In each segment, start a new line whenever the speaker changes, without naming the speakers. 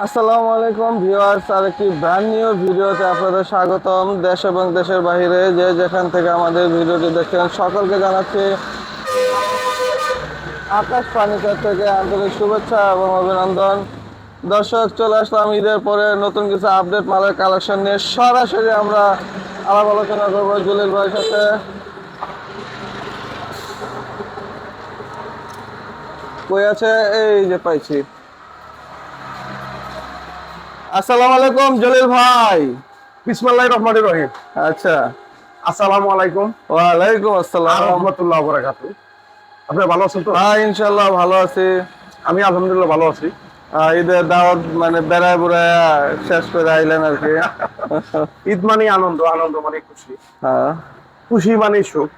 আসসালামু আলাইকুম ভিউয়ার্স, আরেকটি ব্র্যান্ড নিউ ভিডিওতে আপনাদের স্বাগতম। দেশ এবং দেশের বাইরে যে যেখান থেকে আমাদের ভিডিওটি দেখছেন সকলকে জানাচ্ছি আকাশ ফার্নিচার থেকে আন্তরিক শুভেচ্ছা এবং অভিনন্দন। দর্শক, চলে আসলাম ঈদের পরে নতুন কিছু আপডেট মালের কালেকশন নিয়ে। সরাসরি আমরা আলাপ আলোচনা করবো জলিল ভাইয়ের সাথে। কই আছে? এই যে পাইছি। আসসালামু আলাইকুম জলিল ভাই।
বিসমিল্লাহির রহমানির রহিম।
আচ্ছা,
আসসালামু আলাইকুম
ওয়ালাইকুম আসসালাম।
রাহমাতুল্লাহি ওয়া বারাকাতুহু। আপনি ভালো আছেন তো?
হ্যাঁ, ইনশাল্লাহ ভালো আছি।
আমি আলহামদুলিল্লাহ ভালো আছি।
ঈদের দাওয়াত মানে বেড়ায় বুড়ায় শেষ করে আইলেন আর কি।
ঈদ মানে আনন্দ, আনন্দ মানে খুশি,
হ্যাঁ,
খুশি মানে সুখ।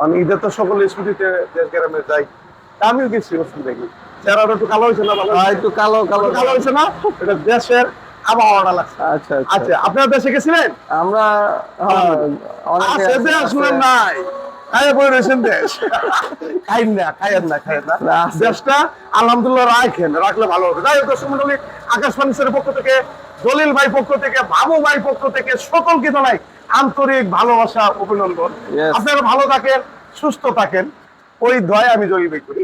আমি ঈদে তো সকলে ছুটিতে দেশ গ্রামে যাই। আমিও গেছি ওষুধ দেখি। চেহারাটা একটু কালো হয়েছে না? ভালো
একটু কালো কালো
কালো হয়েছে না? এটা দেশের আবহাওয়াটা লাগছে।
আচ্ছা আচ্ছা।
আচ্ছা, আপনার দেশে গেছিলেন?
আমরা হ্যাঁ, অনেকে
আছে দেশ শুনেন নাই, খাইয়ে পড়ে রয়েছেন দেশ। খাইন না, খাইয়েন না, খাইয়েন না।
আছে।
দেশটা আলহামদুলিল্লাহ রাখেন, রাখলে ভালো হবে। যাই হোক দর্শক মন্ডলী, আকাশ ফার্নিচারের পক্ষ থেকে, জলিল ভাই পক্ষ থেকে, বাবু ভাই পক্ষ থেকে সকলকে জানাই আন্তরিক ভালোবাসা, অভিনন্দন।
Yes.
আপনারা ভালো থাকেন, সুস্থ থাকেন, ওই দয় আমি জলিল ভাই করি।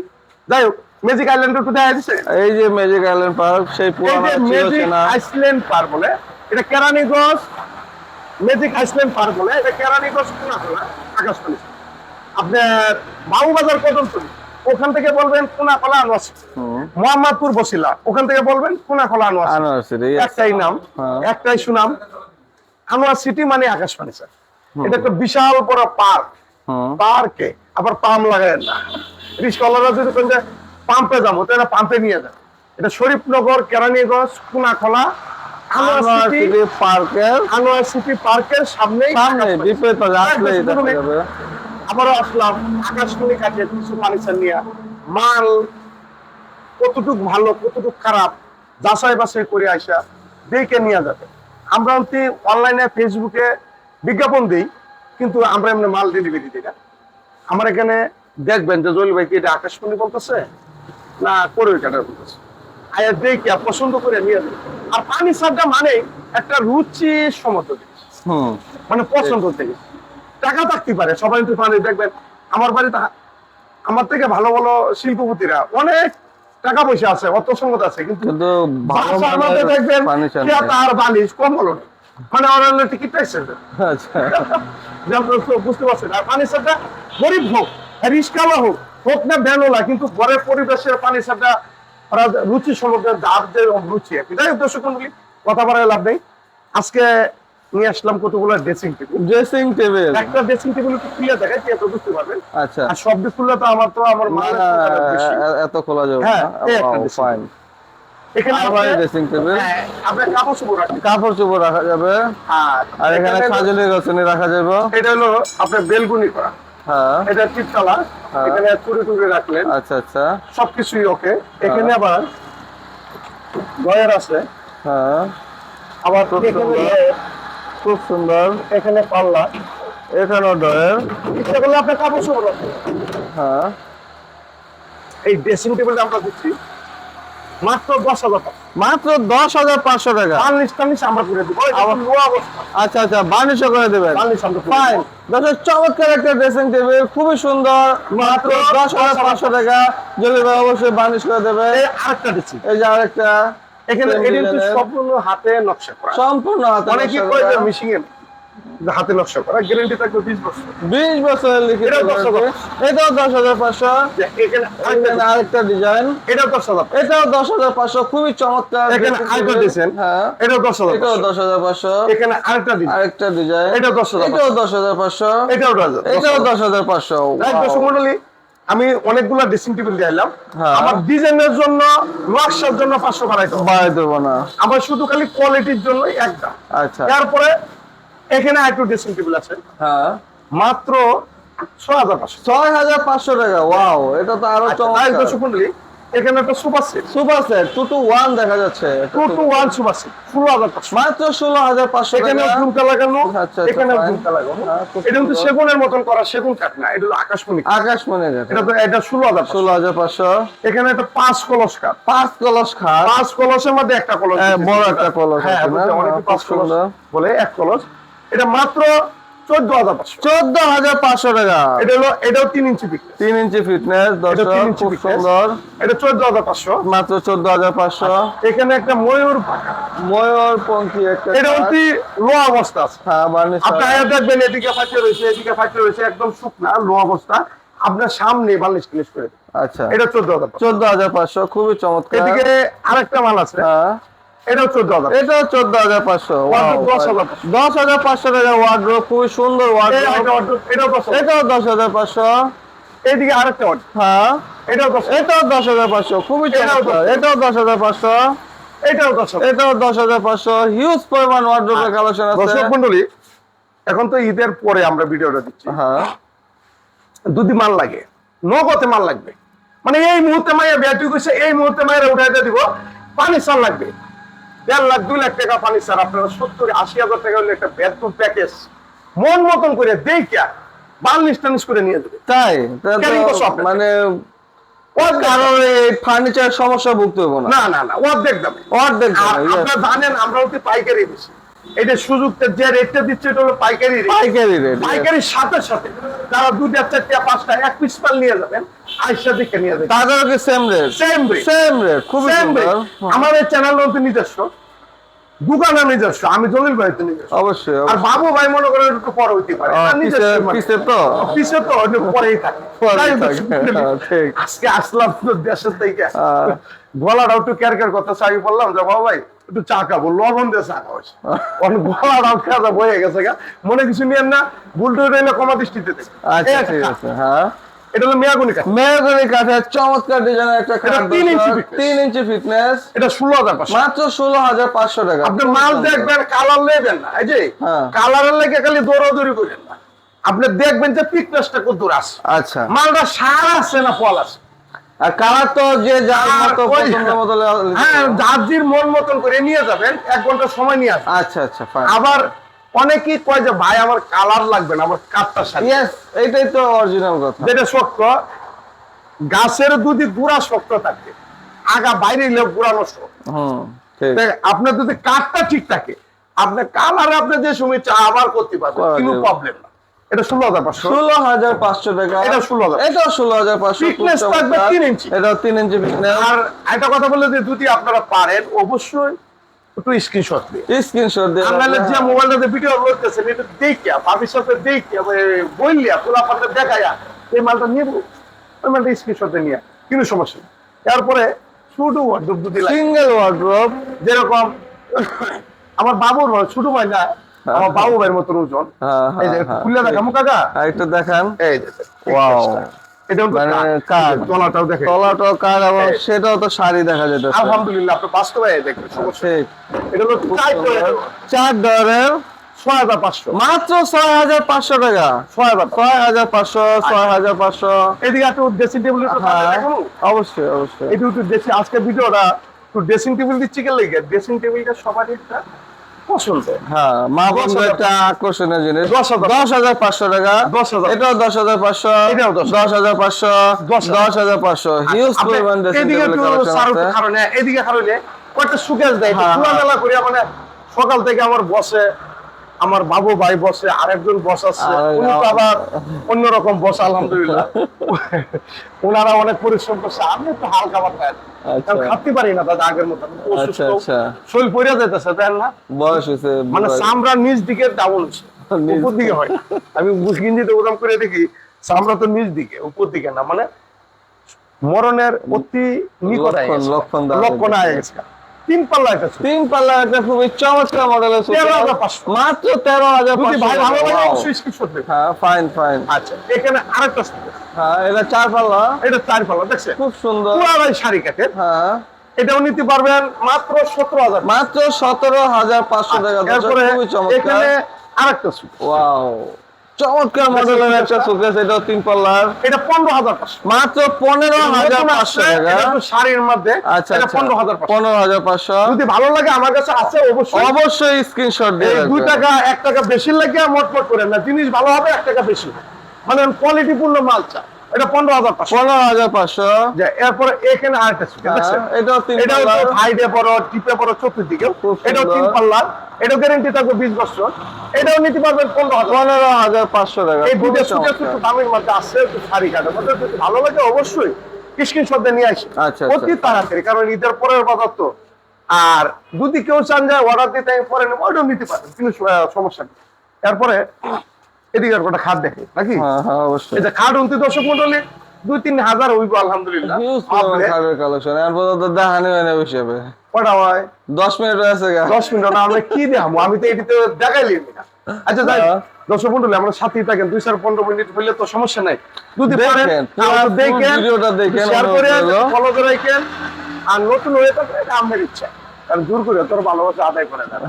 যাই হোক, ম্যাজিক আইল্যান্ড একটু দেখা দিচ্ছে।
এই যে ম্যাজিক আইল্যান্ড পার্ক, সেই
এই
পুরানো
যে ম্যাজিক
চিরচেনা।
আইল্যান্ড পার্ক বলে, এটা কেরানীগঞ্জ ম্যাজিক আইল্যান্ড পার্ক বলে, এটা কেরানীগঞ্জ কোনাখোলা আকাশ ফার্নিচার। আপনার বাবুবাজার কদমতলী, ওখান থেকে বলবেন কোনাখোলা আনোয়ার সিটি। মোহাম্মদপুর বসিলা, ওখান থেকে বলবেন কোনাখোলা আনোয়ার সিটি।
আনোয়ার সিটি,
একটাই নাম,
হ্যাঁ।
একটাই সুনাম, আনোয়ার সিটি মানে আকাশ ফার্নিচার। এটা একটা বিশাল বড় পার্ক। পার্কে আবার পাম্প লাগায় না, রিস্কলাররা যদি কোন পাম্পে যাবো তো এটা পাম্পে নিয়ে যাবে। এটা শরীফনগর, কেরানীগঞ্জ, কোনাখোলা
আনোয়ার সিটি পার্কের
আনোয়ার সিটি পার্কের সামনেই
সামনে
আকাশ
দ্বীপে তো আসলেই দেখা
ফার্নিচার।
যাবে।
আবারও আসলাম আকাশমণি কাছে কিছু ফার্নিচার নিয়ে। মাল কতটুক ভালো কতটুক খারাপ যাচাই বাছাই করে আসা দেখে নিয়ে যাবে। আমরা অনলাইনে ফেসবুকে বিজ্ঞাপন দিই, কিন্তু আমরা এমনি মাল ডেলিভারি দিই না। আমার এখানে দেখবেন যে জলিল ভাই কি এটা আকাশমণি বলতেছে না করে কাটার বলতেছে, আয়া দেখি পছন্দ করে নিয়ে যাবে। আর ফার্নিচারটা মানে একটা রুচি সম্মত জিনিস, মানে পছন্দ থেকে টাকা থাকতে পারে। সবাই কিন্তু ফার্নি দেখবেন আমার বাড়িতে আমার থেকে ভালো ভালো শিল্পপতিরা অনেক টাকা পয়সা আছে, অর্থ সম্পদ আছে, কিন্তু
কিন্তু ভালো
বাসার মধ্যে
মানের
দেখবেন
ফার্নিচার
তার বালিশ কম হলো না, মানে অনলাইনে টিকিট পাইছে।
আচ্ছা,
বুঝতে পারছেন? আর ফার্নিচারটা গরিব হোক, রিস্কালা হোক, হোক না বেনোলা, কিন্তু ঘরের পরিবেশের ফার্নিচারটা ওরা রুচি সম্পর্কে যার যে রুচি আর কি। যাই হোক দর্শক মন্ডলী, কথা বলার লাভ নেই। আজকে নিয়ে আসলাম কতগুলো ড্রেসিং টেবিল।
ড্রেসিং টেবিল,
একটা ড্রেসিং টেবিল একটু খুলে দেখাই, আপনি বুঝতে পারবেন।
আচ্ছা।
আর সব খুললে তো আমার মায়ের সংখ্যাটা বেশি।
এত খোলা যাবে
হ্যাঁ,
না?
এই একটা
Wow,
dressing
fine.
এখানে
আবার ড্রেসিং টেবিল,
আপনার কাপড় চোপড় রাখেন।
কাপড় চোপড় রাখা যাবে। আর এখানে সাজেলি রচনী রাখা যাবে।
এটা হলো আপনার বেলকুনি করা,
হ্যাঁ,
এটা টিপতলা,
হ্যাঁ।
এখানে চুরি টুরি রাখলেন,
আচ্ছা আচ্ছা,
সবকিছুই ওকে। এখানে আবার ডয়ার আছে,
হ্যাঁ,
আবার
খুব
এখানে
সুন্দর।
drawer,
খুব সুন্দর।
এখানে পাল্লা।
এখানেও ডয়ের,
ইচ্ছা করলে আপনার কাপড় চোপড় রাখবেন।
হ্যাঁ।
এই ড্রেসিং টেবিলটা আমরা দিচ্ছি মাত্র 10,000 টাকা।
মাত্র 10,500 টাকা।
বার্নিশ টার্নিশ আমরা করে দিব।
আবার
লোয়া অবস্থা,
আচ্ছা আচ্ছা, বার্নিশও করে দেবেন।
বার্নিশ আমরা করে
ফাইন।
দিব।
দর্শক, চমৎকার একটা ড্রেসিং টেবিল, খুবই সুন্দর, মাত্র 10,500 টাকা। জলিল ভাই অবশ্যই বার্নিশ করে দেবে।
এই আরেকটা দিচ্ছি,
এই যে আরেকটা,
এখানে
same
এটা কিন্তু
design-এর,
সম্পূর্ণ হাতে নকশা করা।
সম্পূর্ণ হাতে
অনেকে
নকশা
কয় যে
করা।
মেশিং এর হাতে নকশা করা, গ্যারান্টি থাকবে 20 বছর।
20 বছরের লিখিত
এটাও 10,000
guarantee। এটাও 10,500।
যে এখানে
এখানে আরেকটা ডিজাইন,
এটাও 10,000,
এটাও 10,500, খুবই চমৎকার।
এখানে আরেকটা ডিজাইন,
হ্যাঁ,
এটাও 10,000,
এটাও 10,500।
এখানে আরেকটা ডিজাইন,
আরেকটা ডিজাইন,
এটাও 10,000,
এটাও 10,500।
এটাও 10,000,
এটাও 10,500।
দর্শক মণ্ডলী, আমি অনেকগুলা ড্রেসিং টেবিল দিলাম।
হ্যাঁ।
আমার ডিজাইনের জন্য, নকশার জন্য 500 বাড়াইতে হবে।
বাড়াই দেবো না।
আমার শুধু খালি কোয়ালিটির জন্য একটা।
আচ্ছা,
তারপরে এখানে আরেকটু ড্রেসিং টেবিল আছে
হ্যাঁ,
মাত্র 6,500।
6,500 টাকা। ওয়াও, এটা তো আরো
আচ্ছা, তাই
চমৎকার।
দর্শক মণ্ডলী, এখানে একটা super set,
super set 2 to 1 দেখা যাচ্ছে।
2 to 1 সুপার সেট 16,500,
মাত্র 16,500
এখানে
টাকা।
ঝুমকা লাগানো,
আচ্ছা,
এখানে
fine।
ঝুমকা লাগানো।
হ্যাঁ, খুব
এটা কিন্তু
সুন্দর।
সেগুনের মতন করা, সেগুন কাঠ না, এটা হলো আকাশমণি কাঠ।
আকাশমণি কাঠ।
এটা 16,500।
16,500।
এখানে একটা 5 কলস কাঠ,
5 কলস খাট।
5 কলসের মধ্যে একটা কলস,
বড় একটা কলস
হ্যাঁ,
আছে না?
বুঝতে অনেকে
খুব
5 কলস
সুন্দর।
বলে, এক কলস। এটা মাত্র 14,500।
14,500 টাকা।
এটা হলো, এটাও 3 ইঞ্চি পিকনেস,
3 ইঞ্চি ফিটনেস
এটা
দর্শক,
3 ইঞ্চি
খুব
পিকনেস।
সুন্দর।
এটা 14,500।
মাত্র 14,500।
এখানে একটা ময়ূর পাখা,
ময়ূরপঙ্খী একটা
এটা
কাঠ।
অতি লো অবস্থা আছে।
হ্যাঁ, বার্নিশ
আপনি আয়া দেখবেন এদিকে ফাটে রয়েছে, এদিকে ফাটে রয়েছে, একদম শুকনা লো অবস্থা, আপনার সামনে বালিশ টিলিশ করে দেবে।
আচ্ছা,
এটা 14,500।
14,500 খুবই চমৎকার।
এদিকে আরেকটা মাল আছে,
হ্যাঁ,
এটাও 14,000।
এটাও 14,500।
Wardrobe 10,500।
10,500 টাকা ওয়ার্ড্রোব, খুবই সুন্দর ওয়ার্ড্রোব।
এটাও 10,000।
এটাও 10,500।
এদিকে আরেকটা অর্ডার,
হ্যাঁ,
এটাও 10,000।
এটাও 10,500 খুবই চমৎকার। এটাও 10,500।
এটাও 10,000।
এটাও 10,500। হিউজ পরিমাণ ওয়ার্ড্রোবের কালেকশন আছে।
দর্শক মন্ডলী, এখন তো ঈদের পরে আমরা ভিডিওটা দিচ্ছি,
হ্যাঁ,
যদি মাল লাগে, নগদে মাল লাগবে, মানে এই মুহূর্তে মাইয়া ব্যাটারি করছে, এই মুহূর্তে মায়েরা উঠাই দিয়ে দিব, পানি সার লাগবে 1.5 লাখ 2 লাখ টাকা পানি সার, আপনারা 70-80 হাজার টাকা হলে একটা বেডরুম প্যাকেজ মন মতন করে দেখিয়া বার্নিশ টার্নিশ করে নিয়ে দেবে।
তাই? তা তো
Carrying cost আপনার।
মানে কারণ এই ফার্নিচার সমস্যা ভুগতে হবো না।
না না না, অর্ধেক দামে।
অর্ধেক
আর
দামে, yes।
আপনারা জানেন আমরা হচ্ছে পাইকারি বেশি, এটা সুযোগটা যে রেটটা দিচ্ছে এটা হলো পাইকারি রেট।
পাইকারি রেট।
পাইকারির সাথে সাথে যারা 2টা 4টা 5টা এক পিস মাল নিয়ে যাবেন, আইসা দেখে নিয়ে যাবেন,
তাদেরও কি same rate?
Same rate,
same rate, খুবই
সেম রেট।
সুন্দর।
আমার এই চ্যানেল হচ্ছে নিজস্ব, দোকানে নিজস্ব, আমি জলিল ভাই তো নিজস্ব,
অবশ্যই,
আর
অবশ্যই।
বাবু ভাই মনে করেন একটু পরে হইতে পারে, আর নিজস্ব মানে।
পিছে তো
পিছে তো একটু পরেই থাকে।
পরেই
তাই তো
থাকে, হ্যাঁ, ঠিক।
আজকে আসলাম তো দেশের থেকে, গলাটাও একটু কেয়ার কেয়ার করতেছে, আমি বললাম যে বাবা ভাই একটু চা খাবো, লবণ দিয়ে চা খাওয়াছে, গলাটাও খেয়া বয়ে গেছে গা, মনে কিছু নিয়েন না, ভুলটু এলে কমা দৃষ্টিতে দেখি।
আচ্ছা, ঠিক আছে। হ্যাঁ,
এটা হলো মেয়াগুনি কাঠ,
মেহগনি কাঠের চমৎকার ডিজাইনের একটা
এটা
কাঠ।
3 ইঞ্চি fitness।
3 ইঞ্চি ফিটনেস।
এটা 16,500।
মাত্র 16,500 টাকা।
আপনি মাল দেখবেন, কালার নেবেন না, এই যে
হ্যাঁ।
কালারের লেগে খালি দৌড়াদৌড়ি করেন না, আপনি দেখবেন যে পিকনেসটা কত দূর আছে,
আচ্ছা,
মালটা সার আছে না ফল আছে।
আর কালার তো যে যার
আর
মতো
ওই-
পছন্দ মতো
হ্যাঁ, যার মন মতন করে নিয়ে যাবেন, 1 ঘন্টা সময় নিয়ে আসবেন।
আচ্ছা, আচ্ছা, ফাইন।
আবার অনেকেই কয় যে ভাই আমার কালার লাগবে না, আমার কাঠটা সাথে,
ইয়েস, এইটাই তো অরিজিনাল কথা।
যেটা শক্ত, গাছের যদি গুড়া শক্ত থাকে, আগা বাইরে এলে গুড়া নষ্ট হবে।
হুম, ঠিক।
দেখ, আপনার যদি কাঠটা ঠিক থাকে, আপনার কালার আপনি যে সময় চা আবার করতে পারবেন,
করা
কোনো
যাবে।
প্রবলেম না। এটা 16,500।
16,500 টাকা।
এটা 16,000।
এটাও 16,500।
Thickness থাকবে 3 ইঞ্চি।
এটাও 3 ইঞ্চি ফিটনেস।
আর একটা কথা বলে যে যদি আপনারা পারেন অবশ্যই একটু স্ক্রিনশট দিন।
স্ক্রিনশট দিয়ে
আমরা
রাখবেন।
যে মোবাইলটাতে ভিডিও করতেছেন এটা দেখিয়া, ভাবির সাথে দেখিয়া, বললিয়া পোলা পান্ডা দেখাইয়া এই মালটা নিয়ে ওই মালটা স্ক্রিনশটে নিয়ে কিন্তু সমস্যা নেই। তারপরে শুধু ওয়ার্ডরোব দুটি লাগে,
সিঙ্গেল ওয়ার্ড্রোব।
যেরকম আমার বাবুর ভাই, ছোট ভাই না, আমার বাবু ভাইয়ের মতো ওজন।
হ্যাঁ,
এই যে
হ্যাঁ,
খুলে দেখামু কাকা,
আরেকটা দেখান।
এই যে
Wow।
এটা হলো
মানে
কাঠ,
কাঠ।
তলাটাও দেখে।
তলাটাও কার, এবং সেটাও তো শাড়ি দেখা যেতেছে।
আলহামদুলিল্লাহ, আপনি বাস্তবে দেখবেন সমস্যা নেই।
ঠিক।
এটা হলো টাইপ
4 ডরের
6,500।
মাত্র 6,500 টাকা। 6,500, 6,500।
এদিকে একটু ড্রেসিং টেবিল
হ্যাঁ, অবশ্যই, অবশ্যই।
একটু ড্রেসিং, আজকে ভিডিওটা একটু ড্রেসিং টেবিল দিচ্ছি কে লেগে, ড্রেসিং টেবিলটা সবারই একটা পছন্দ।
হ্যাঁ, মা
10,000
বন্ধু একটা আকর্ষণীয় জিনিস।
10,000
10,500 টাকা।
10,000
এটাও 10,500।
এটাও
10,500। 10,500। হিউজ
আপনি
পরিমাণ ড্রেসিং
এদিকে
টেবিলের
একটু
কালেকশন
সারু
আছে।
কারণে এদিকে কারণে কয়েকটা সুকেশ দেয়,
হ্যাঁ,
খোলামেলা করিয়া, মানে সকাল থেকে আমার বসে, আমার বাবু ভাই বসে, আরেকজন বস আছে,
আর-
উনি তো আবার অন্যরকম বস, আলহামদুলিল্লাহ। ওনারা অনেক পরিশ্রম করছে, আমি একটু হালকা পাতলা
আচ্ছা।
খাতে পারি না দাদা আগের মতো, আমি তো
আচ্ছা,
অসুস্থ,
আচ্ছা।
শরীর পড়ে যাইতেছে, তাই না?
বয়স হয়েছে।
মানে চামড়া নিচ দিকে ডাউন হচ্ছে,
নিচ
উপর দিকে হয় না। আমি গিঞ্জিতে ওরকম করে দেখি চামড়া তো নিচ দিকে, উপর দিকে না, মানে মরণের অতি নিকট আয়ে গেছে।
লক্ষণ দেওয়া
লক্ষণ আয়ে গেছে। 3 পাল্লা একটা ছিল।
3 পাল্লা একটা খুবই চমৎকার মডেলের সুপার।
13,500
মাত্র
যদি
13,500
ভাই ভালো লাগে
Wow।
অবশ্যই স্ক্রিনশট দেবেন।
হ্যাঁ, ফাইন, ফাইন।
আচ্ছা, এখানে আরেকটা ছিল,
হ্যাঁ, এটা 4 পাল্লা।
এটা 4 পাল্লা, দেখছেন
খুব সুন্দর।
পুরাই শাড়ি কাঠের।
হ্যাঁ,
এটাও নিতে পারবেন মাত্র 17,000।
মাত্র 17,500 টাকা।
এরপরে
খুবই চমৎকার।
এখানে আরেকটা ছিল,
ওয়াও, চমৎকার মডেলের একটা শোকেস, এটাও 3 পাল্লার,
এটা 15,500
মাত্র 15,500 টাকা।
শাড়ির মধ্যে
আচ্ছা
এটা
আচ্ছা
15,500।
15,500।
যদি ভালো লাগে আমার কাছে আছে, অবশ্যই
অবশ্যই স্ক্রিনশট দিয়ে
এই 2
রাখবেন।
টাকা 1 টাকা বেশি লাগে মোটমোট করেন না, জিনিস ভালো হবে 1 টাকা বেশি, মানে কোয়ালিটিপূর্ণ মাল চা। এটা 15,500।
15,500।
যে এরপরে এখানে আরেকটা আছে, দেখছেন
এটাও 3
এটাও তো
পাল্লার,
সাইডে বড়, টিপে বড়, চতুর্দিকে।
খুব
এটাও
সুন্দর।
3 পাল্লার, এটাও গ্যারান্টি থাকবে 20 বছর। এটাও নিতে পারবেন 15,000।
15,500 টাকা।
এই দুটো
খুবই
ছোট ছোট
চমৎকার।
দামের মধ্যে আছে, একটু শাড়ি কাটার মধ্যে যদি ভালো লাগে অবশ্যই স্ক্রিনশট দিয়ে নিয়ে আসি
আচ্ছা,
অতি
আচ্ছা।
তাড়াতাড়ি, কারণ ঈদের পরের বাজার তো। আর যদি কেউ চান যায় অর্ডার দিতে আমি পরে নেবো, ওইটাও নিতে পারেন, কিন্তু সমস্যা নেই। তারপরে এদিকে আর কটা খাট দেখে নাকি,
হ্যাঁ অবশ্যই।
এটা খাট উনতি দর্শক মন্ডলী 2-3 হাজার হইব আলহামদুলিল্লাহ।
হিউজ পরিমাণ খাটের কালেকশন, এর পর্যন্ত দেখানি হয় না হিসেবে।
কটা হয়
10 মিনিট হয়েছে গা।
10 মিনিট না, আমরা কি দেখাবো, আমি তো এটিতে দেখাইলি না। আচ্ছা যাই
হ্যাঁ।
দর্শক মন্ডলী, আমরা সাথেই থাকেন, 2-15 মিনিট হইলে তো সমস্যা নাই। যদি পারেন
দেখেন,
তাহলে
পুরো
দেখেন,
ভিডিওটা দেখেন,
শেয়ার
অনুরোধ
করে
রইলো।
ফলো করে রাখেন। আর নতুন হয়ে থাকলে এটা আপনার ইচ্ছা, কারণ জোর করে তোর ভালোবাসা আদায় করে দেন।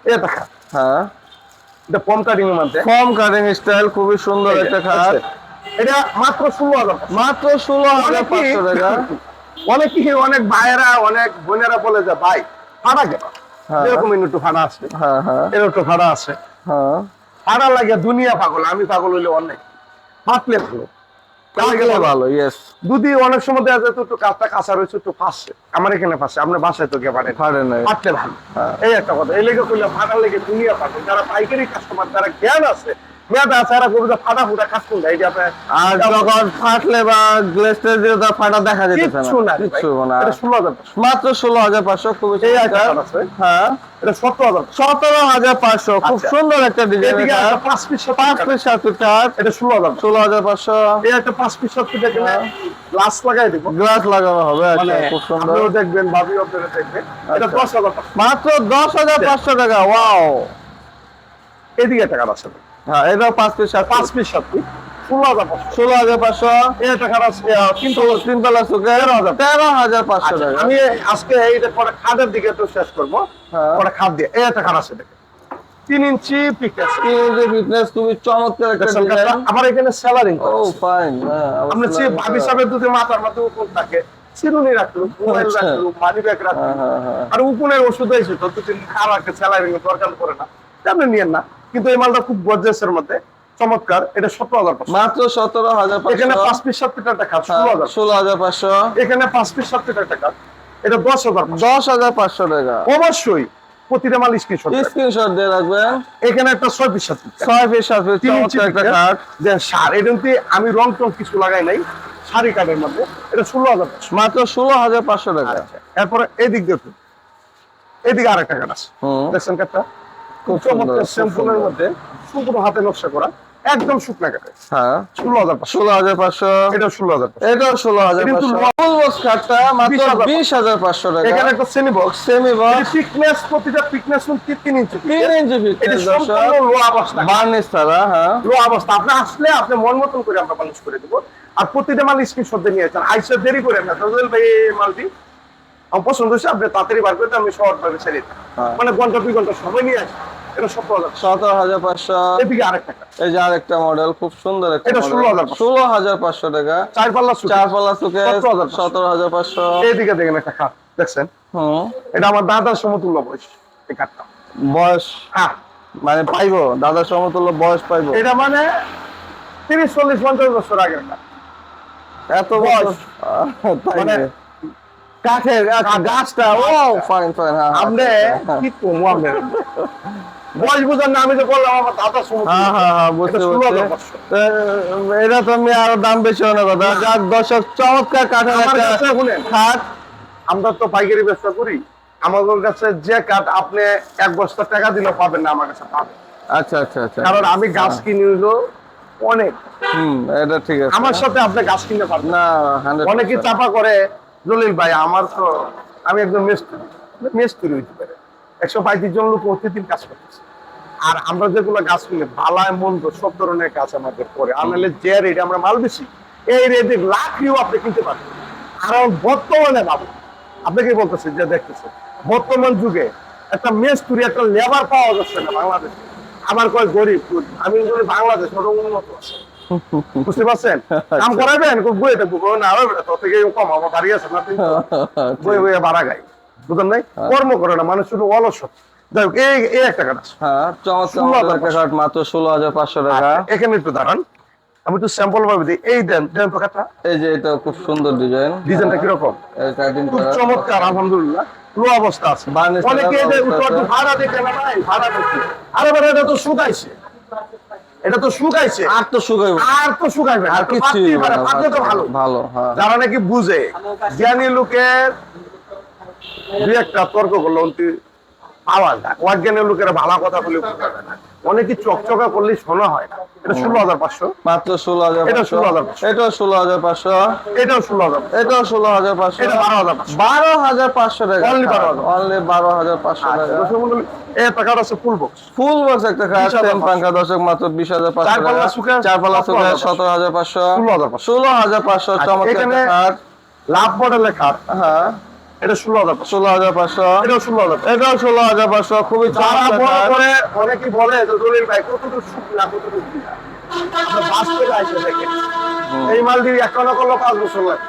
এটা দেখা,
হ্যাঁ,
এটা পম কাটিং এর মধ্যে
ফর্ম কাটিং স্টাইল, খুবই সুন্দর একটা খাট।
এটা মাত্র 16,000।
মাত্র 16,500 টাকা।
অনেক ভাইয়েরা, অনেক বোনেরা বলে যে ভাই ফাড়া কেন,
হ্যাঁ।
এরকম একটু ফাড়া আছে,
হ্যাঁ হ্যাঁ
এরকম একটু ফাড়া আছে।
হ্যাঁ।
ফাড়া লাগে দুনিয়া পাগল, আমি পাগল হইলে অনেক ফাটলে ভালো।
কালকে ভালো, ইয়েস।
যদি অনেক সময় দেখা যায় তো একটু কাজটা কাঁচা রয়েছে, একটু ফাঁসছে, আমার এখানে ফাঁসছে, আপনার বাসায় তো কে পারে
ফাড়ে নাই।
ফাটলে ভালো।
হ্যাঁ।
এই একটা কথা, এই লেগে করলে ফাটা লেগে দুনিয়া পাগল। যারা পাইকারি কাস্টমার, যারা জ্ঞান আছে, মেয়াদা আছে, এরা কবিতা ফাটা ফুটা কাজ করবে, এই যে আপনার
আর যখন ফাটলে বা গ্লেসটা দিয়ে তার ফাটা দেখা যেতেছে
কিচ্ছু
না,
না,
কিচ্ছু না।
এটা 16,000।
মাত্র 16,500, খুবই
এই একটা
চমৎকার।
কাজ আছে,
হ্যাঁ,
এটা 17,000।
17,500, খুব
আচ্ছা।
সুন্দর একটা ডিজাইন।
এদিকে একটা 5 পিস
5 পিস 7 পিস কাঠ,
এটা 16,000।
16,500।
এই একটা 5 পিস 7 পিস এখানে গ্লাস লাগাই দিব,
গ্লাস লাগানো হবে,
মানে
আচ্ছা, খুব সুন্দর।
আপনিও দেখবেন, ভাবিও আপনারা দেখবেন। এটা
আচ্ছা।
10,000।
মাত্র 10,500 টাকা। ওয়াও।
এদিকে একটা কাজ আছে,
হ্যাঁ, এটাও 5 পিস 7
5 পিস 7 পিস 16,500।
16,500।
এই একটা কাজ আছে, কিন্তু
3 তলা সুকে 13,500 টাকা।
আমি আজকে এইটা পরে খাদের দিকে একটু শেষ করবো,
হ্যাঁ।
পরে খাদ দিয়ে। এই একটা খাদ আছে দেখেন, 3 ইঞ্চি পিকচার,
ফিটনেস, খুবই চমৎকার একটা ডিজাইন।
আবার এখানে স্যালারিং
ও ফাইন।
আমরা ভাবি সাহেবের যদি মাথার মধ্যে উপর থাকে, চিরুনি রাখলো, মোবাইল
আচ্ছা।
রাখলো, মানি ব্যাগ রাখলো, আর উপনের ওষুধ হয়েছে তো দুদিন খারাপ স্যালারিং দরকার করে না, আপনি নিয়েন না। কিন্তু এই মালটা খুব গর্জাসের মধ্যে চমৎকার। এটা 17,000।
মাত্র 17,500।
এখানে 5 পিস 7 পিস একটা খাদ 16,000।
16,500।
এখানে 5 পিস 7 পিস একটা খাদ, এটা 10,000।
10,500 টাকা।
অবশ্যই প্রতিটা মাল স্ক্রিনশট।
স্ক্রিনশট দিয়ে রাখবেন।
এখানে একটা 6 পিস 7 পিস
6 পিস 7 পিস,
3 ইঞ্চি
চমৎকার একটা কাঠ।
যে সার, এটা কিন্তু আমি রং টং কিছু লাগাই নাই, শাড়ি কাঠের মধ্যে। এটা 16,000।
মাত্র 16,500 টাকা।
এরপরে এদিক দেখুন, এদিকে আরেকটা কাঠ আছে,
হুম,
দেখছেন কাঠটা খুব
খুব সুন্দর,
চমৎকার,
খুব
স্যাম্পলের
সুন্দর।
মধ্যে সম্পূর্ণ হাতে নকশা করা, একদম শুকনা কাঠে।
হ্যাঁ,
16,500।
16,500।
এটা 16,000।
এটাও 16,500। ফুল বক্স কাঠটা মাত্র
20,500
20,500
এখানে
টাকা।
একটা semi box,
semi box,
thickness, প্রতিটা থিকনেস 3 ইঞ্চি।
3 ইঞ্চি
এটা
ফিটনেস।
সম্পূর্ণ লো অবস্থা,
বার্নিশ ছাড়া। হ্যাঁ,
লো অবস্থা। আপনি আসলে আপনি মন মতন করে আমরা মানুষ করে দেবো। আর প্রতিটা মাল স্ক্রিনশট দিয়ে নিয়েছেন, আইসা দেরি করে না, তাহলে ভাই এই মালটি আমার পছন্দ হয়েছে, আপনি তাড়াতাড়ি বার করে আমি শর্ট ভাবে ছেড়ে দিই,
হ্যাঁ।
মানে ঘন্টা 2 ঘন্টা সময় নিয়ে আসি। এটা 17,000।
17,500।
এদিকে আরেকটা কাঠ,
এই যে আরেকটা মডেল, খুব সুন্দর একটা
এটা
মডেল।
16,500
16,500 টাকা।
4 পাল্লা সুট।
4 পাল্লা সুকে
17,500।
17,500।
এইদিকে দেখেন একটা খাট, দেখছেন
হুম,
এটা আমার দাদার সমতুল্য বয়স এই কাঠটা।
বয়স
হ্যাঁ,
মানে পাইবো, দাদার সমতুল্য বয়স পাইবো।
এটা মানে 30, 40, 50 বছর আগের কাঠ।
এত বয়স তাই
মানে
না? কাঠের গাছটা। ও ফাইন ফাইন। হ্যাঁ,
আপনি কি কমু, আপনি বয়স বুঝার না, আমি তো বললাম আমার দাদার সমতুল্য।
হ্যাঁ হ্যাঁ হ্যাঁ, বুঝতে
এটা
পারছি।
16,500।
এটা তো আমি আরো দাম বেশি অনেক কথা। যাক দর্শক, চমৎকার কাঠের
আমার
একটা
কাছে শুনেন,
খাট।
আমরা তো পাইকারি ব্যবসা করি, আমাদের কাছে যে কাঠ আপনি 1 বস্তা টাকা দিলেও পাবেন না, আমার কাছে পাবেন।
আচ্ছা আচ্ছা আচ্ছা।
কারণ আমি গাছ কিনে হইলো অনেক,
এটা ঠিক আছে।
আমার সাথে আপনি গাছ কিনতে পারবেন না।
না 100%।
অনেকে চাপা করে, জলিল ভাই আমার তো, আমি একজন মেস্তুরি হইতে পারে, 135 জন লোক প্রতিদিন কাজ করতেছে। আর আমরা যেগুলো গাছ কিনে ভালায় মন্দ সব ধরনের কাজ আমাদের করে, আনলে যে রেট আমরা মাল বেশি, এই রেটে লাখিও আপনি কিনতে পারবেন। কারণ বর্তমানে বাবু আপনাকে বলতেছে যে দেখতেছে, বর্তমান যুগে একটা মেস্তুরি, একটা লেবার পাওয়া যাচ্ছে না বাংলাদেশে। আবার কয় গরিব। আমি বলি বাংলাদেশ ওটা উন্নত আছে, বুঝতে পারছেন? কাম করাবেন বইয়ে থাকবো না, তোর থেকে কম আমার বাড়ি আছে না, বই বইয়ে ভাড়া গাই, বুঝলেন নাই? কর্ম করে না মানুষ, শুধু অলস। যাই হোক, এই একটা কাজ।
হ্যাঁ, চমৎকার একটা কাঠ মাত্র 16,500 টাকা।
এখানে একটু দাঁড়ান, আমি একটু স্যাম্পল ভাবে দিই। এই দেন দেন তো কাঠটা,
এই যে এটা খুব সুন্দর ডিজাইন।
ডিজাইনটা কিরকম?
কাটিং
খুব
করা
চমৎকার, আলহামদুলিল্লাহ। লো অবস্থা আছে।
বার্নিশ করা
অনেকে এই যে
অবস্থা আছে।
ভাড়া দেখে না ভাই, ভাড়া দেখে। আরে ভাই, এটা তো শুকাইছে, এটা তো শুকাইছে,
আর তো শুকাইবো
আর তো শুকাইবে
আর কিছু
পাতলে তো ভালো।
ভালো, হ্যাঁ।
যারা নাকি বুঝে, জ্ঞানী লোকের দুই একটা তর্ক করলো পাওয়া যায়, অজ্ঞানী লোকেরা ভালো কথা বলে বুঝাবে না। অনেকে চকচকা করলে শোনা হয় না। এটা 16,500,
মাত্র 16,500।
এটা 16,500,
এটাও 16,500,
এটাও 16,000,
এটাও 16,500,
এটা 12,500,
12,500 টাকা।
Only 12,000
অনলি 12,500 টাকা।
দর্শক মণ্ডলী, এই টাকাটা আছে ফুল বক্স।
ফুল বক্স একটা খাট,
20,500
টেন পাঙ্খা দর্শক মাত্র 20,500
চার
টাকা।
পাল্লা সুখে
4 পাল্লা সুখে
17,500,
17,500, 16,500 চমৎকার
এখানে
একটা খাট।
লাভ মডেলের খাট,
হ্যাঁ,
এটা 16,500,
16,500,
এটাও 16,000।
এটাও 16,500। খুবই
যারা
চমৎকার
বড়
খাট।
করে অনেকে বলে যে জলিল ভাই কতটুকু সুখ না কতটুকু কি না। আপনার বাস্তবে আইসে দেখেন, এই মাল দিয়ে একটা না করলে 5 বছর লাগে,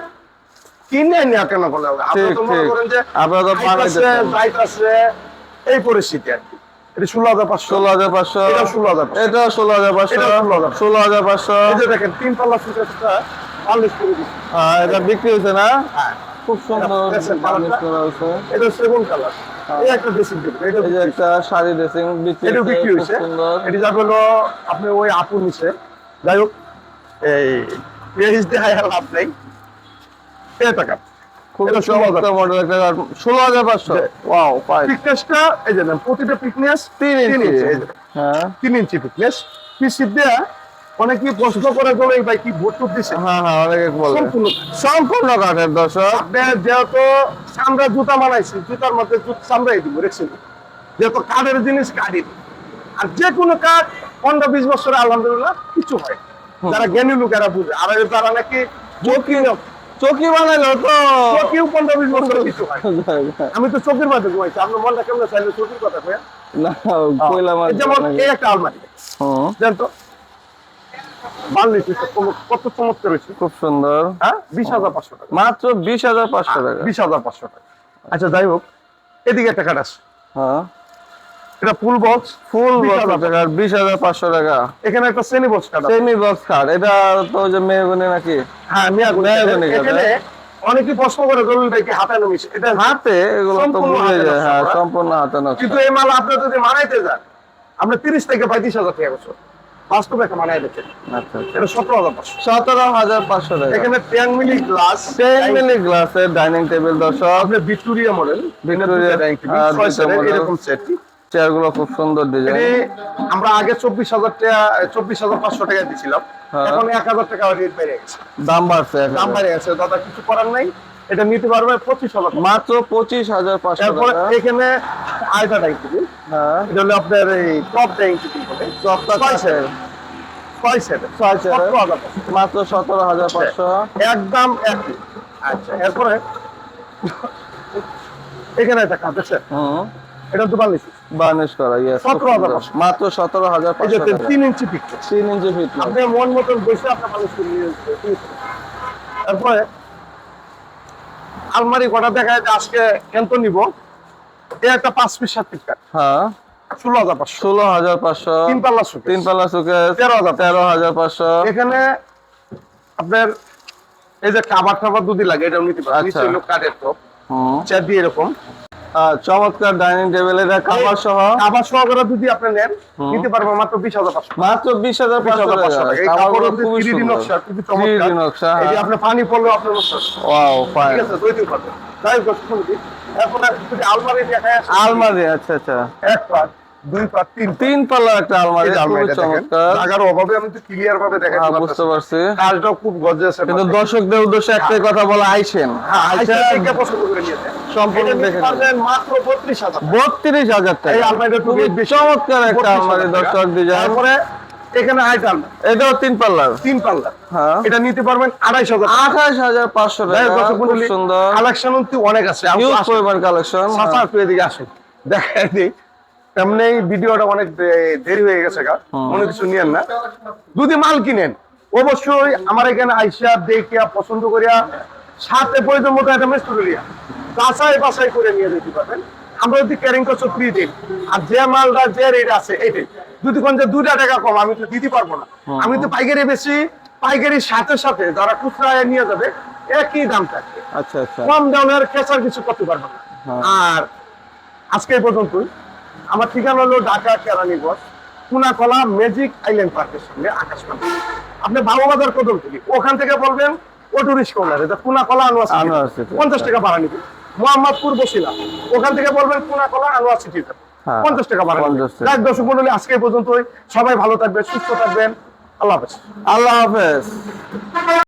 কিনে নি একটা না করলে হবে। আপনারা তো মনে
ঠিক।
করেন যে
আপনারা তো বানাইতে
আইতাছে,
পারেন।
যাইতাছে, এই পরিস্থিতি আর কি। এটা 16,500,
16,500,
এটাও 16,500,
এটাও 16,500,
এটাও 16,500।
16,500।
এই যে দেখেন 3 পাল্লা সুকেসটা পালিশ করে দিচ্ছি।
এটা বিক্রি হয়েছে না?
হ্যাঁ,
খুব সুন্দর
দেখছেন
বার্নিশ
কালারটা?
করা হয়েছে।
এটা সেগুন কালার। এই একটা ড্রেসিং টেবিল, এটা
এই যে একটা শাড়ি ড্রেসিং বিক্রি
এটা
হয়েছে,
বিক্রি
খুব
হয়েছে।
সুন্দর।
এটি যাবে হলো আপনি ওই আপু নিচে। যাই হোক, এই প্রাইস দেখায় আর লাভ নেই। এই টাকা
খুব
এটা 16,000
চমৎকার মডেল একটা 16,500। Wow, fine.
ফিটনেসটা এই যে নেন, প্রতিটা ফিটনেস
3 ইঞ্চি।
এই যে
হ্যাঁ
3 ইঞ্চি ফিটনেস। পিস দেয়া অনেকে প্রশ্ন করে বলে এই ভাই কি ভোট দিছে,
হ্যাঁ হ্যাঁ, অনেকে বলে
সম্পূর্ণ
সম্পূর্ণ কাঠের দর্শক।
আপনি যেহেতু চামড়া জুতা বানাইছি, জুতার মধ্যে চামড়াই দিব রেখেছি, যেহেতু কাঠের জিনিস কাঠই দিব। আর যে কোনো কাঠ 15-20 বছরে আলহামদুলিল্লাহ কিছু হয়। যারা জ্ঞানী লোকেরা বুঝে, আর তারা নাকি
চকি বানাইলো তো
চকিও 15-20 বছরে কিছু হয়। আমি তো চোখের মাঝে ঘুমাইছি, আপনার মনটা কেমন চাইলে চোখের কথা কয়া।
না, কইলাম আর কি।
যেমন এই একটা আলমারি
হুম,
জান তো, বার্নিশ কত চমৎকার হয়েছে।
খুব সুন্দর।
হ্যাঁ, 20,500 টাকা,
মাত্র 20,500 টাকা।
20,500 টাকা। আচ্ছা যাই হোক, এদিকে একটা কাঠ আছে,
হ্যাঁ,
এটা ফুল বক্স,
ফুল
20,000
টাকা, 20,500 টাকা।
এখানে একটা শ্রেণী বক্স কাঠ আছে।
সেমি বক্স কাঠ, এটা তো ওই যে মেহগনি নাকি?
হ্যাঁ,
মেহগনি কাঠ।
এখানে অনেকে প্রশ্ন করে জরুরি ভাই কি হাতে নামিছে, এটা
হাতে এগুলো তো
সম্পূর্ণ
বুঝে
হাতে
যায়।
নকশা
হ্যাঁ,
করা।
সম্পূর্ণ হাতে নকশা।
কিন্তু এই মাল আপনি যদি মানাইতে যান, আপনি 30 থেকে 35,000 টাকা বছর বাস্তবে একটা মানাই দেখেন।
আচ্ছা আচ্ছা,
এটা 17,500।
17,500 টাকা।
এখানে 10 মিলি গ্লাস,
10 মিলি গ্লাসের ডাইনিং টেবিল দর্শক।
আপনি Victoria model,
Victoria
dining table,
আর
6
দুইটা
সেটের
model।
এরকম সেট।
চেয়ার গুলো খুব সুন্দর ডিজাইন।
আমরা আগে 24,000 টাকা, 24,500 টাকা দিছিলাম,
হ্যাঁ।
এখন 1,000 টাকা রেট বেড়ে গেছে,
দাম বাড়ছে এখন।
দাম বেড়ে গেছে। দাদা কিছু করার নাই, এটা নিতে পারবে 25,000 টাকা।
মাত্র 25,500
তারপরে
টাকা।
এখানে আয়টা ডাইনিং টেবিল,
হ্যাঁ,
এটা হলো আপনার এই টপ ডাইনিং টেবিল বলে,
চকটা কাঠের।
6 সেটের,
6 চেয়ারের।
17,500
মাত্র 17,500।
একদম একই। আচ্ছা, এরপরে এখানে একটা কাঠ আছে,
হুম,
এটা তো বানিশ,
বার্নিশ করা, ইয়েস।
17,500
মাত্র
এই যে
17,500 টাকা।
3 ইঞ্চি পিকচার,
3 ইঞ্চি ফিট।
আপনি মন মতন বসে আপনার বানিশ করে নিয়ে যেতে। তারপরে আলমারি কটা দেখায় যে আজকে কেন নিব, এই একটা 5 পিস 7 পিস কাঠ,
হ্যাঁ,
16,500।
16,500।
3 পাল্লা সুকেস,
3 পাল্লা সুকেস 13,500।
এখানে আপনার এই যে কাবার টাবার যদি লাগে এটা নিতে পারেন।
আচ্ছা।
নিচে হলো কাঠের টপ,
হুম,
চেয়ার দিয়ে এরকম
চমৎকার ডাইনিং টেবিল, এটা খাবার সহ
কাবার সহকারে যদি আপনি নেন,
হুম।
নিতে পারবেন মাত্র 20,500।
মাত্র 20,500 টাকা।
এই
খাবারগুলো
কাপড়ের
খুবই
3D
সুন্দর।
নকশা, খুবই
3D
চমৎকার
নকশা,
এই যে
হ্যাঁ।
আপনার পানি পড়লেও আপনার নষ্ট হবে।
Wow, fine.
ঠিক আছে, দইতে পারবেন। তাই শুনছি এরপরে যদি আলমারি দেখায়,
আলমারি, আচ্ছা আচ্ছা,
1 পাট 2 পাট 3 পাট
3 পাল্লা একটা আলমারি,
এই যে
খুবই
আলমারিটা দেখেন,
চমৎকার।
জায়গার অভাবে আমি তো ক্লিয়ার ভাবে দেখাতে
হ্যাঁ,
পারতেছি
বুঝতে পারছি।
কাজটাও খুব গর্জিয়াস।
কিন্তু দর্শকদের উদ্দেশ্যে একটাই কথা বলা, আইসেন
আচ্ছা, থেকে পছন্দ করে নিয়েছে
সম্পূর্ণ
এটা নিতে
দেখে নিন।
পারবেন মাত্র 32,000 টাকা।
32,000
এই
টাকা।
আলমারিটা
খুবই
খুবই বেশি।
চমৎকার একটা
32,000
আলমারি
টাকা।
দর্শক, ডিজাইন।
তারপরে এখানে আইটা আলমারি,
এটাও 3 পাল্লার।
3 পাল্লা,
হ্যাঁ,
এটা নিতে পারবেন 2,500 টাকা।
28,500 টাকা। খুব সুন্দর,
কালেকশন কিন্তু অনেক আছে।
হিউজ পরিমাণ কালেকশন।
সাসা একটু এদিকে আসেন, দেখাই দিই। তেমনি ভিডিওটা অনেক দেরি হয়ে গেছে গা, মনে কিছু নিয়েন না। যদি মাল কিনেন অবশ্যই আমার এখানে আইসা দেখিয়া পছন্দ করিয়া সাথে প্রয়োজন মতো একটা মেস্টুরিয়া বাছাই বাছাই করে নিয়ে যেতে পারবেন। আমরা যদি ক্যারিং কস্ট ফ্রি দিই, আর যে মালটা যে রেট আছে এটাই, যদি কোন যে 2 টাকা কম আমি তো দিতে পারবো না। আমি তো পাইকারি বেশি, পাইকারির সাথে সাথে যারা খুচরা নিয়ে যাবে একই দাম থাকবে,
আচ্ছা আচ্ছা।
কম দামের কেঁচার কিছু করতে পারবো না। আর আজকে এই পর্যন্তই। আমার ঠিকানা হলো ঢাকা কেরানীগঞ্জ, কুনাকলা ম্যাজিক আইল্যান্ড পার্কের সঙ্গে আকাশবাণী। আপনি বাবুবাজার কদমতলী, ওখান থেকে বলবেন অটো রিক্সা ওনারে কুনাকলা আনোয়ার
আনোয়ার
সিটি,
সিটি।
50 টাকা ভাড়া নিবে। মোহাম্মদপুর বসিলা, ওখান থেকে বলবেন কুনাকলা আনোয়ার সিটি,
হ্যাঁ,
50 টাকা ভাড়া নিবে।
50 টাকা।
যাক দর্শক মণ্ডলী, আজকে এই পর্যন্তই। সবাই ভালো থাকবেন, সুস্থ থাকবেন। আল্লাহ হাফেজ।
আল্লাহ হাফেজ।